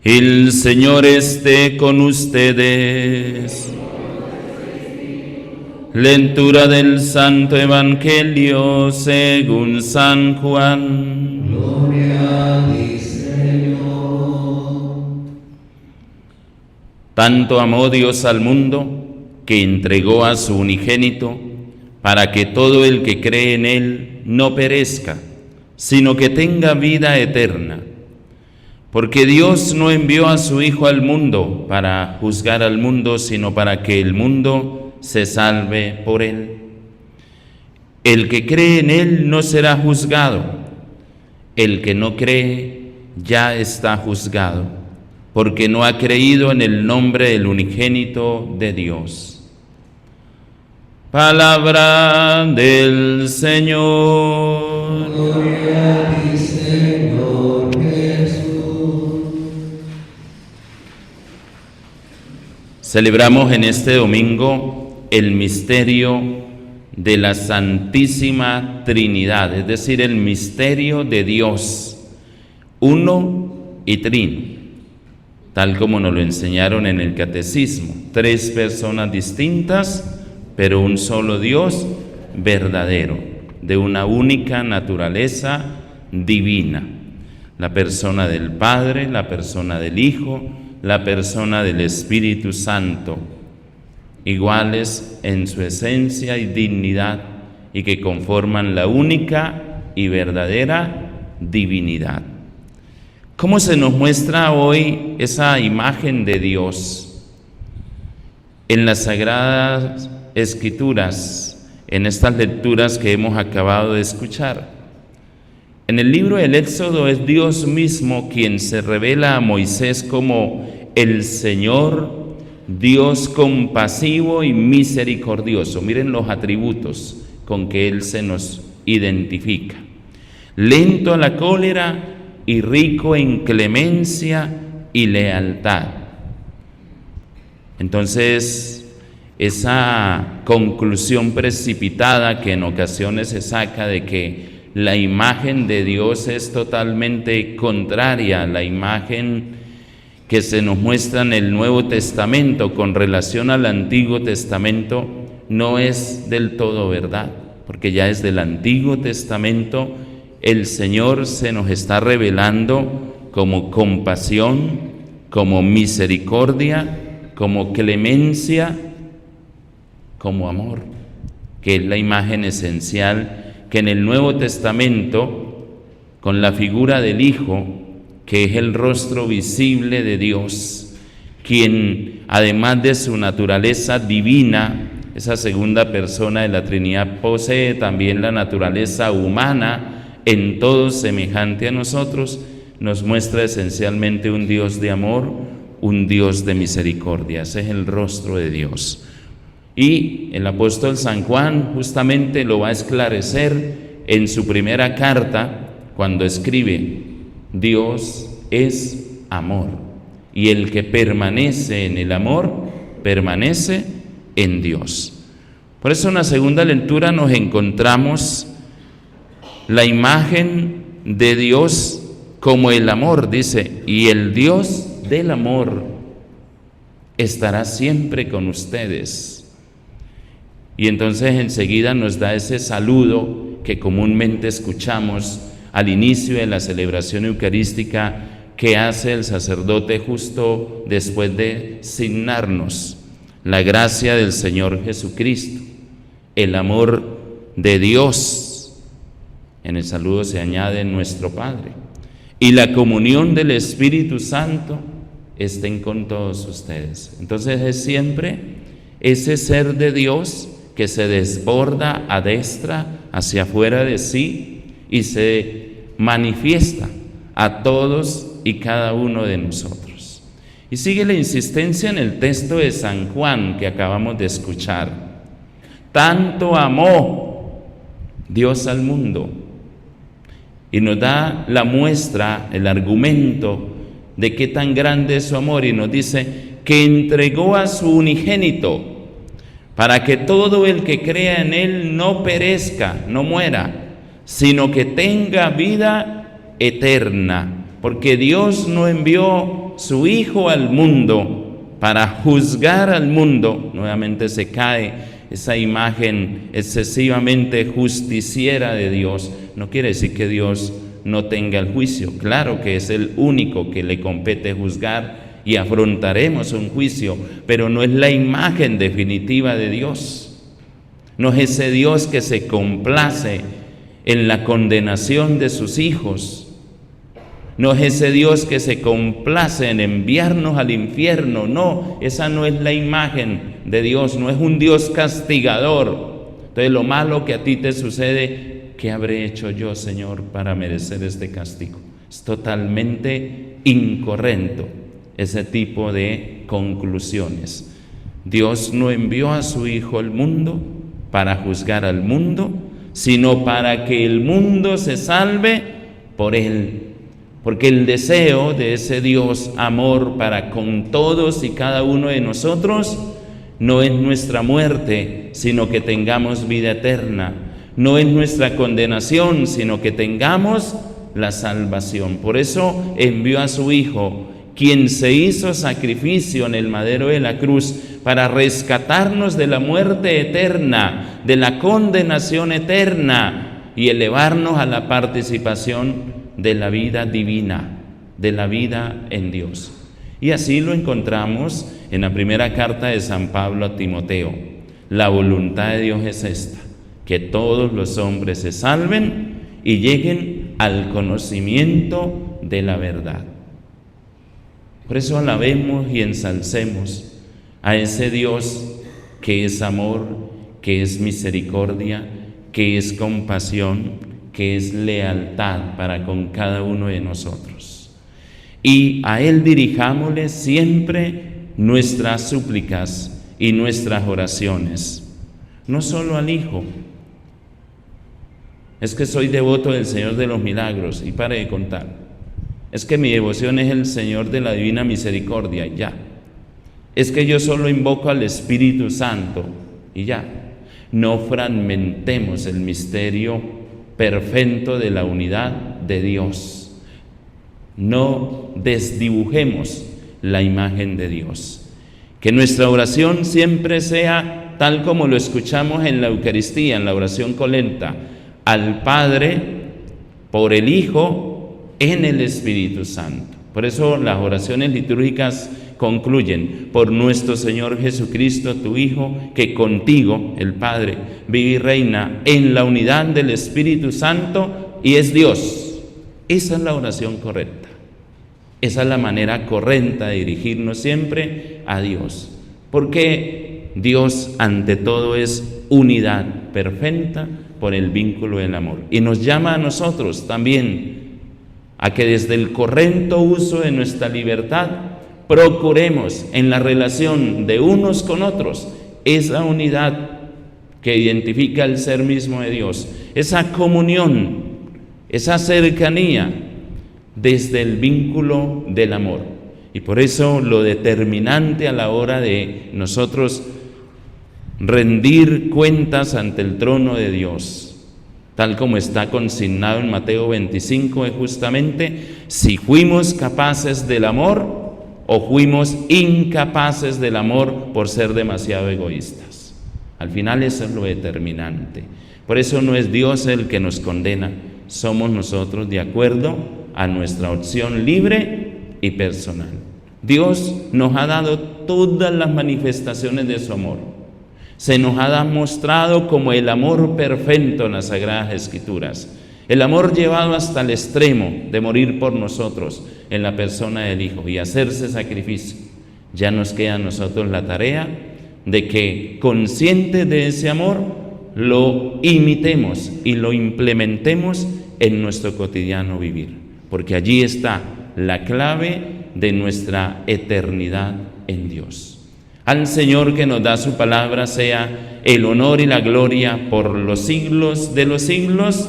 El Señor esté con ustedes. Lectura del Santo Evangelio según San Juan. Gloria a ti, Señor. Tanto amó Dios al mundo que entregó a su unigénito para que todo el que cree en Él no perezca, sino que tenga vida eterna. Porque Dios no envió a su Hijo al mundo para juzgar al mundo, sino para que el mundo se salve por Él. El que cree en Él no será juzgado. El que no cree ya está juzgado, porque no ha creído en el nombre del unigénito de Dios. Palabra del Señor. Gloria a ti, Señor Jesús. Celebramos en este domingo el misterio de la Santísima Trinidad, es decir, el misterio de Dios, uno y trino, tal como nos lo enseñaron en el Catecismo. Tres personas distintas, pero un solo Dios verdadero, de una única naturaleza divina. La persona del Padre, la persona del Hijo, la persona del Espíritu Santo, iguales en su esencia y dignidad, y que conforman la única y verdadera divinidad. ¿Cómo se nos muestra hoy esa imagen de Dios? En las Sagradas Escrituras, en estas lecturas que hemos acabado de escuchar. En el libro del Éxodo es Dios mismo quien se revela a Moisés como el Señor, Dios compasivo y misericordioso. Miren los atributos con que Él se nos identifica. Lento a la cólera y rico en clemencia y lealtad. Entonces, esa conclusión precipitada que en ocasiones se saca de que la imagen de Dios es totalmente contraria a la imagen que se nos muestra en el Nuevo Testamento con relación al Antiguo Testamento, no es del todo verdad, porque ya desde el Antiguo Testamento el Señor se nos está revelando como compasión, como misericordia, como clemencia, como amor, que es la imagen esencial que en el Nuevo Testamento, con la figura del Hijo, que es el rostro visible de Dios, quien además de su naturaleza divina, esa segunda persona de la Trinidad, posee también la naturaleza humana, en todo semejante a nosotros, nos muestra esencialmente un Dios de amor, un Dios de misericordia. Ese es el rostro de Dios. Y el apóstol San Juan justamente lo va a esclarecer en su primera carta cuando escribe: Dios es amor, y el que permanece en el amor, permanece en Dios. Por eso en la segunda lectura nos encontramos la imagen de Dios como el amor, dice, y el Dios del amor estará siempre con ustedes. Y entonces enseguida nos da ese saludo que comúnmente escuchamos al inicio de la celebración eucarística que hace el sacerdote justo después de signarnos la gracia del Señor Jesucristo, el amor de Dios. En el saludo se añade nuestro Padre. Y la comunión del Espíritu Santo estén con todos ustedes. Entonces es siempre ese ser de Dios que se desborda a destra hacia afuera de sí y se manifiesta a todos y cada uno de nosotros. Y sigue la insistencia en el texto de San Juan que acabamos de escuchar. Tanto amó Dios al mundo, y nos da la muestra, el argumento de qué tan grande es su amor, y nos dice que entregó a su unigénito para que todo el que crea en Él no perezca, no muera, sino que tenga vida eterna, porque Dios no envió su Hijo al mundo para juzgar al mundo, nuevamente se cae esa imagen excesivamente justiciera de Dios. No quiere decir que Dios no tenga el juicio, claro que es el único que le compete juzgar y afrontaremos un juicio, pero no es la imagen definitiva de Dios. No es ese Dios que se complace en la condenación de sus hijos. No es ese Dios que se complace en enviarnos al infierno. No, esa no es la imagen de Dios. No es un Dios castigador. Entonces, lo malo que a ti te sucede, ¿qué habré hecho yo, Señor, para merecer este castigo? Es totalmente incorrecto ese tipo de conclusiones. Dios no envió a su Hijo al mundo para juzgar al mundo, sino para que el mundo se salve por Él. Porque el deseo de ese Dios amor para con todos y cada uno de nosotros no es nuestra muerte, sino que tengamos vida eterna. No es nuestra condenación, sino que tengamos la salvación. Por eso envió a su Hijo, quien se hizo sacrificio en el madero de la cruz para rescatarnos de la muerte eterna, de la condenación eterna y elevarnos a la participación de la vida divina, de la vida en Dios. Y así lo encontramos en la primera carta de San Pablo a Timoteo. La voluntad de Dios es esta, que todos los hombres se salven y lleguen al conocimiento de la verdad. Por eso alabemos y ensalcemos a ese Dios que es amor, que es misericordia, que es compasión, que es lealtad para con cada uno de nosotros. Y a Él dirijámosle siempre nuestras súplicas y nuestras oraciones. No solo al Hijo. Es que soy devoto del Señor de los Milagros, y pare de contar. Es que mi devoción es el Señor de la Divina Misericordia, y ya. Es que yo solo invoco al Espíritu Santo, y ya. No fragmentemos el misterio perfecto de la unidad de Dios. No desdibujemos la imagen de Dios. Que nuestra oración siempre sea tal como lo escuchamos en la Eucaristía, en la oración colenta, al Padre, por el Hijo, en el Espíritu Santo. Por eso las oraciones litúrgicas concluyen: por nuestro Señor Jesucristo, tu Hijo, que contigo, el Padre, vive y reina en la unidad del Espíritu Santo y es Dios. Esa es la oración correcta. Esa es la manera correcta de dirigirnos siempre a Dios. Porque Dios, ante todo, es unidad perfecta por el vínculo del amor. Y nos llama a nosotros también a que desde el correcto uso de nuestra libertad procuremos en la relación de unos con otros esa unidad que identifica el ser mismo de Dios, esa comunión, esa cercanía desde el vínculo del amor. Y por eso lo determinante a la hora de nosotros rendir cuentas ante el trono de Dios, tal como está consignado en Mateo 25, es justamente si fuimos capaces del amor o fuimos incapaces del amor por ser demasiado egoístas. Al final eso es lo determinante. Por eso no es Dios el que nos condena, somos nosotros de acuerdo a nuestra opción libre y personal. Dios nos ha dado todas las manifestaciones de su amor. Se nos ha mostrado como el amor perfecto en las Sagradas Escrituras. El amor llevado hasta el extremo de morir por nosotros en la persona del Hijo y hacerse sacrificio. Ya nos queda a nosotros la tarea de que, conscientes de ese amor, lo imitemos y lo implementemos en nuestro cotidiano vivir, porque allí está la clave de nuestra eternidad en Dios. Al Señor que nos da su palabra sea el honor y la gloria por los siglos de los siglos.